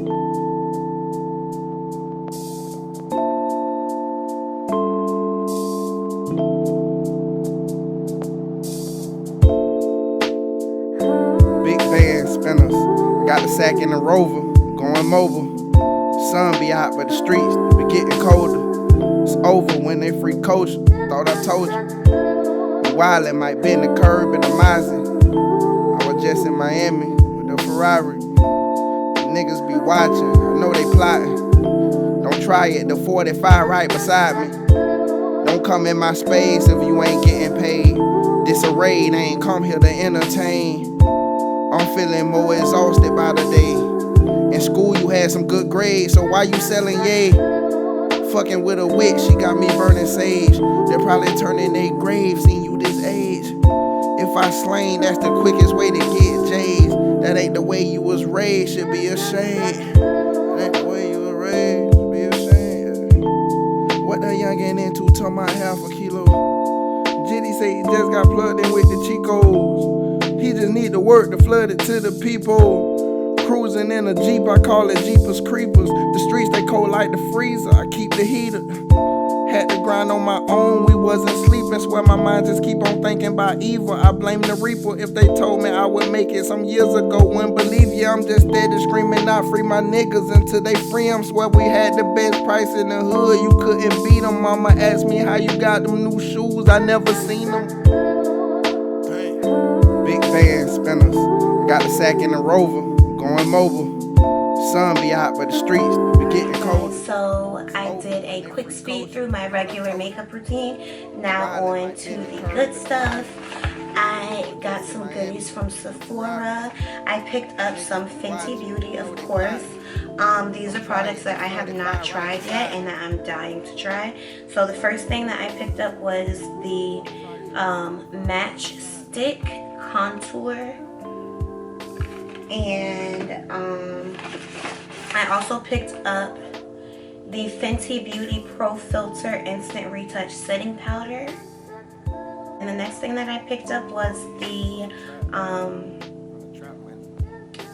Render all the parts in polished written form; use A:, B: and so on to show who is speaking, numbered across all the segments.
A: Big band spinners, got the sack in the Rover, going mobile. Sun be out, but the streets be getting colder. It's over when they free coach. Thought I told you. Wildin' might bend the curb in the Mazda. I was just in Miami with the Ferrari. Niggas be watching, I know they plotting. Don't try it, the 45 right beside me. Don't come in my space if you ain't getting paid. Disarray, they ain't come here to entertain. I'm feeling more exhausted by the day. In school you had some good grades, so why you selling yay? Fucking with a witch, she got me burning sage. They're probably turning their graves, seeing you this age. If I slain, that's the quickest way to get J's. That ain't the way you was raised, should be ashamed. That ain't the way you was raised, should be ashamed. What the youngin' into, talking about half a kilo. Jitty say he just got plugged in with the Chicos. He just need to work to flood it to the people. Cruising in a Jeep, I call it Jeepers Creepers. The streets, they cold like the freezer, I keep the heater. Had to grind on my own, we wasn't sleeping. Swear my mind just keep on thinking about evil. I blame the reaper. If they told me I would make it some years ago, wouldn't believe ya. I'm just steady screaming out, free my niggas until they free them. Swear we had the best price in the hood, you couldn't beat them. Mama asked me how you got them new shoes, I never seen them. Big band spinners, got the sack in the Rover, going mobile. Sun be out, but the streets be getting cold.
B: So I did a quick speed through my regular makeup routine. Now on to the good stuff. I got some goodies from Sephora. I picked up some Fenty Beauty, of course. These are products that I have not tried yet and that I'm dying to try. So the first thing that I picked up was the Match Stick Contour. And I also picked up the Fenty Beauty Pro Filter Instant Retouch Setting Powder. And the next thing that I picked up was the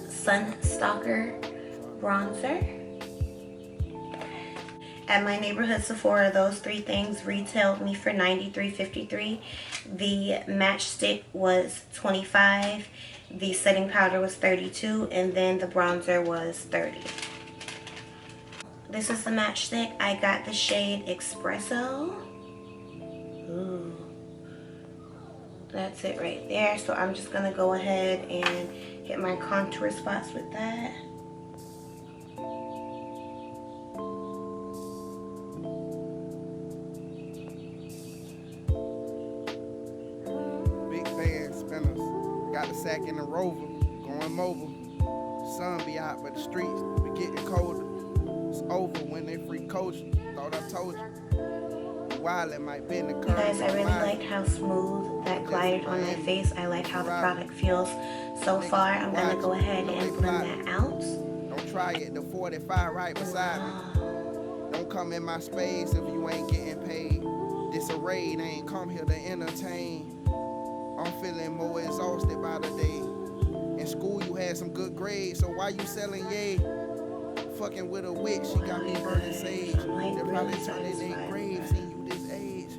B: Sunstalker Bronzer. At my neighborhood Sephora, those three things retailed me for $93.53. The matchstick was $25. The setting powder was $32, and then the bronzer was $30. This is the matchstick. I got the shade Espresso. Ooh. That's it right there. So I'm just gonna go ahead and hit my contour spots with that.
A: Big band spinners, got the sack in the Rover, going mobile. Sun be out, but the streets be getting colder. It's over when they free coach. Thought I told you. Wildin' might bend the curve.
B: You guys, I really liked how smooth that glided on my face. I like how the product feels so far. I'm gonna go ahead and blend that out.
A: Don't try it, the 45 right beside me. Don't come in my space if you ain't getting paid. Disarray, they ain't come here to entertain. I'm feeling more exhausted by the day. In school you had some good grades, so why you selling yay? Fucking with a witch, she got me burning sage. They're probably turning their graves, seeing you this age.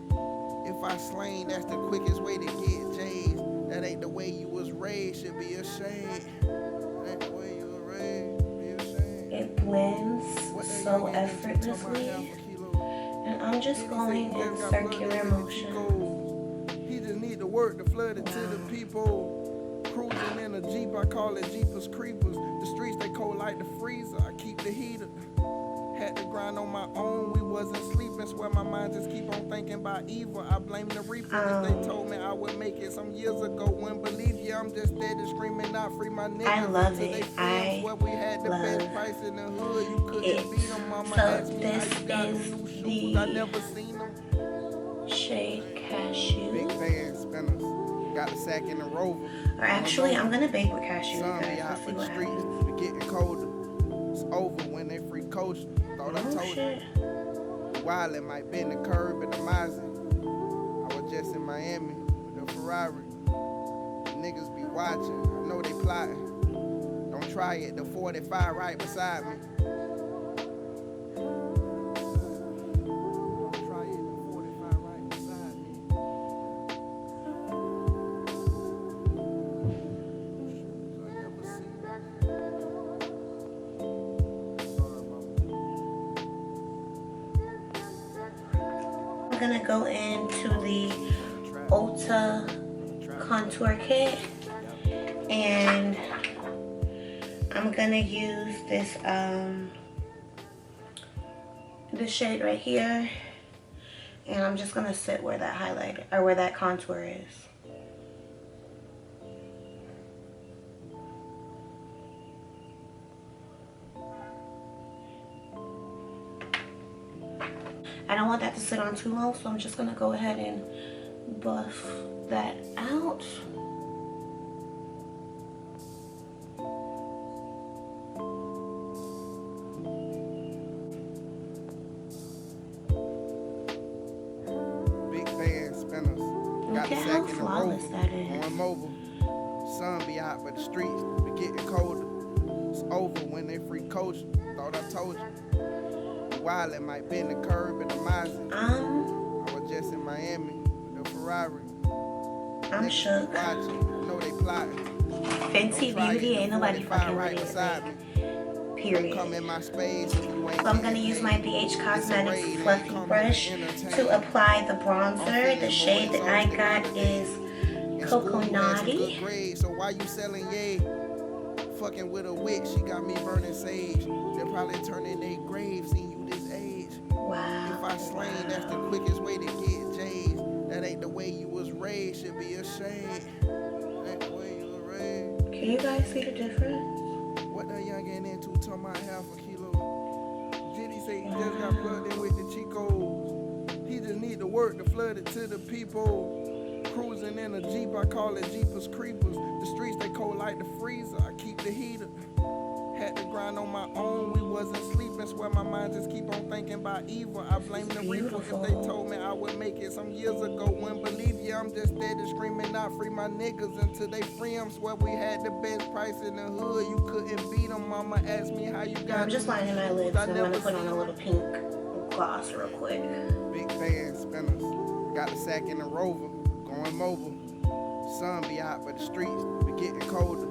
A: If I slain, that's the quickest way to get J's. That ain't the way you was raised, should be ashamed. That ain't the way you was raised, should be ashamed.
B: It blends so effortlessly. And I'm just going in circular motion.
A: He just need to work to flood it to the people. Cruising in a Jeep, I call it Jeepers Creepers. The streets, they cold like the freezer, I keep the heater. Had to grind on my own, we wasn't sleeping. Swear my mind just keep on thinking about evil. I blame the reaper. If they told me I would make it some years ago, wouldn't believe ya. I'm just steady screaming out, free my niggas.
B: I love it. I
A: swear we had the best price in the hood. You couldn't beat them. Mama
B: so
A: asked me
B: this
A: how you got
B: is
A: them new shoes.
B: the
A: I never seen them.
B: shade Cashew.
A: Big fan spinners. Got the sack in the Rover.
B: Or actually, I'm gonna bake with cashew.
A: Sun be
B: Guys.
A: out,
B: Let's see
A: but the
B: what
A: streets
B: happens.
A: be getting colder. It's over when they free coach. Thought I
B: Oh
A: told
B: shit.
A: you. Wildin' might bend the curb in the Mazda. I was just in Miami with the Ferrari. Niggas be watching, I know they plotting. Don't try it, the 45 right beside me. Don't try it, the 45 right beside me. I never seen that.
B: I'm gonna go into the Ulta contour kit, and I'm gonna use this this shade right here, and I'm just gonna sit where that highlight or where that contour is. I don't want that to sit on too long, so I'm just gonna go ahead and buff that out.
A: Big fan spinners. Got
B: Look at how flawless that is.
A: Going mobile. Sun be out, but the streets be getting colder. It's over when they free coach. Thought I told you. Wild, it might bend the curb in the Mazda. I was just in Miami with the Ferrari.
B: I'm shook.
A: Watching, know they plotting.
B: Fenty Beauty, ain't nobody fucking with it. Period.
A: Come in my space. So
B: I'm gonna use my BH Cosmetics fluffy brush to apply the bronzer. The shade that I got is Coconutty.
A: So why you selling yay? Fucking with a witch, she got me burning sage. They're probably turning their graves in you this age.
B: Wow.
A: If I slain, that's the quickest way to get J's. That ain't the way you was raised, should be ashamed. Ain't the way you was raised.
B: Can you guys see the difference?
A: What that young getting into, talking about half a kilo. Diddy say he just got plugged in with the Chicos. He just need to work to flood it to the people. Cruising in a Jeep, I call it Jeepers Creepers. The streets, they cold like the freezer, I keep the heater. Had to grind on my own, we wasn't sleeping. Swear my mind just keep on thinking about evil. I blame the reaper. If they told me I would make it some years ago, wouldn't believe you. I'm just steady screaming out, free my niggas until they free them. Swear we had the best price in the hood, you couldn't beat them. Mama asked me how you got
B: I'm just lining my lips. I'm gonna put on a little pink gloss real quick.
A: Big fan spinners. Got the sack in the Rover, going mobile. Sun be out, but the streets be getting colder.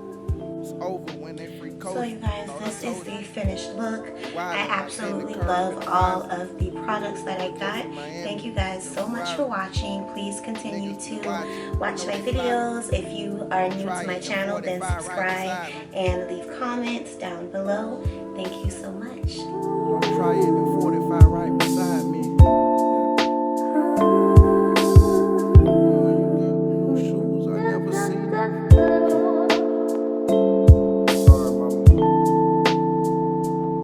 A: It's over when they free coach.
B: So you guys, this is the finished look. I absolutely love all of the products that I got. Thank you guys so much for watching. Please continue to watch my videos. If you are new to my channel, then subscribe and leave comments down below. Thank you so much.
A: Don't try it before